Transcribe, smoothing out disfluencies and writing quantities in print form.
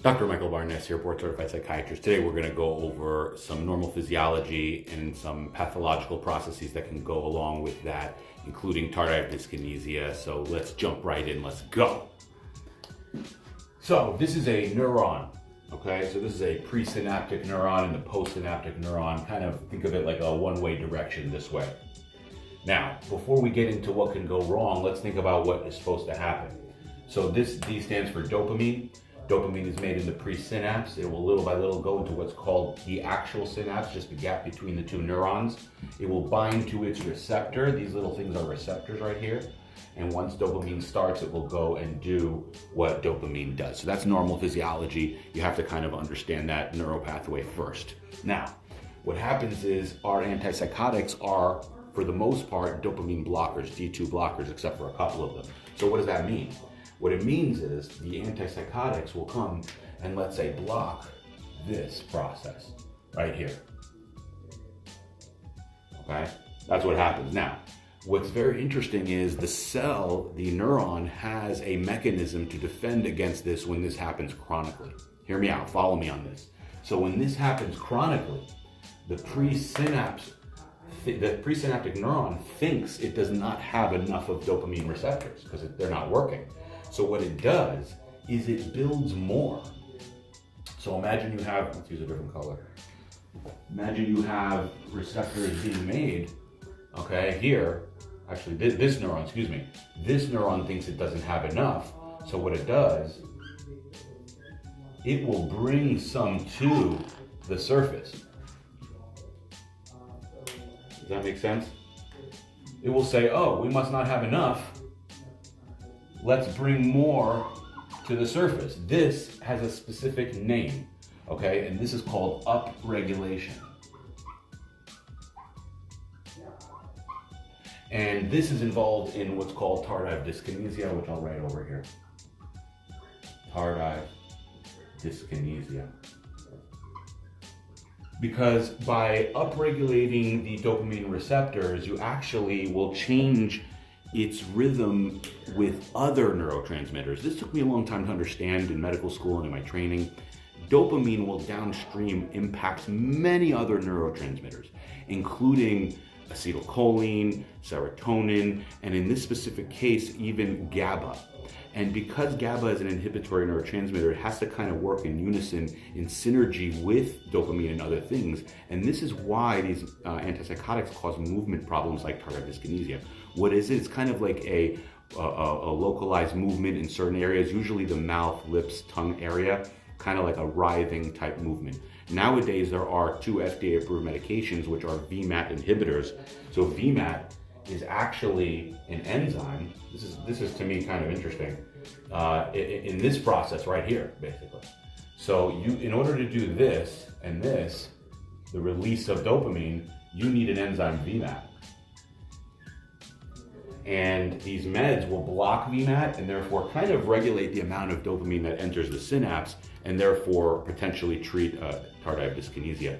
Dr. Michael Barnes here, board certified psychiatrist. Today we're going to go over some normal physiology and some pathological processes that can go along with that, including tardive dyskinesia. So let's jump right in. Let's go. So this is a neuron. Okay, so this is a presynaptic neuron and the postsynaptic neuron. Kind of think of it like a one-way direction this way. Now, before we get into what can go wrong, let's think about what is supposed to happen. So D stands for dopamine. Dopamine is made in the presynapse. It will little by little go into what's called the actual synapse, just the gap between the two neurons. It will bind to its receptor. These little things are receptors right here. And once dopamine starts, it will go and do what dopamine does. So that's normal physiology. You have to kind of understand that neuropathway first. Now, what happens is our antipsychotics are, for the most part, dopamine blockers, D2 blockers, except for a couple of them. So what does that mean? What it means is the antipsychotics will come and, let's say, block this process right here. Okay? That's what happens. Now, what's very interesting is the cell, the neuron, has a mechanism to defend against this when this happens chronically. Hear me out. Follow me on this. So when this happens chronically, the presynaptic neuron thinks it does not have enough of dopamine receptors because they're not working. So what it does is it builds more. So imagine you have, let's use a different color. Imagine you have receptors being made, okay, here. Actually, this neuron, this neuron thinks it doesn't have enough. So what it does, it will bring some to the surface. Does that make sense? It will say, oh, we must not have enough. Let's bring more to the surface. This has a specific name, okay? And this is called upregulation. And this is involved in what's called tardive dyskinesia, which I'll write over here. Tardive dyskinesia. Because by upregulating the dopamine receptors, you actually will change its rhythm with other neurotransmitters. This took me a long time to understand in medical school and in my training. Dopamine will downstream impact many other neurotransmitters, including acetylcholine, serotonin, and in this specific case, even GABA. And because GABA is an inhibitory neurotransmitter, it has to kind of work in unison, in synergy with dopamine and other things. And this is why these antipsychotics cause movement problems like tardive dyskinesia. What is it? It's kind of like a localized movement in certain areas, usually the mouth, lips, tongue area, kind of like a writhing type movement. Nowadays, there are 2 FDA-approved medications, which are VMAT inhibitors. So VMAT is actually an enzyme. This is to me kind of interesting in this process right here, basically. So in order to do this and this, the release of dopamine, you need an enzyme VMAT. And these meds will block VMAT and therefore kind of regulate the amount of dopamine that enters the synapse and therefore potentially treat tardive dyskinesia.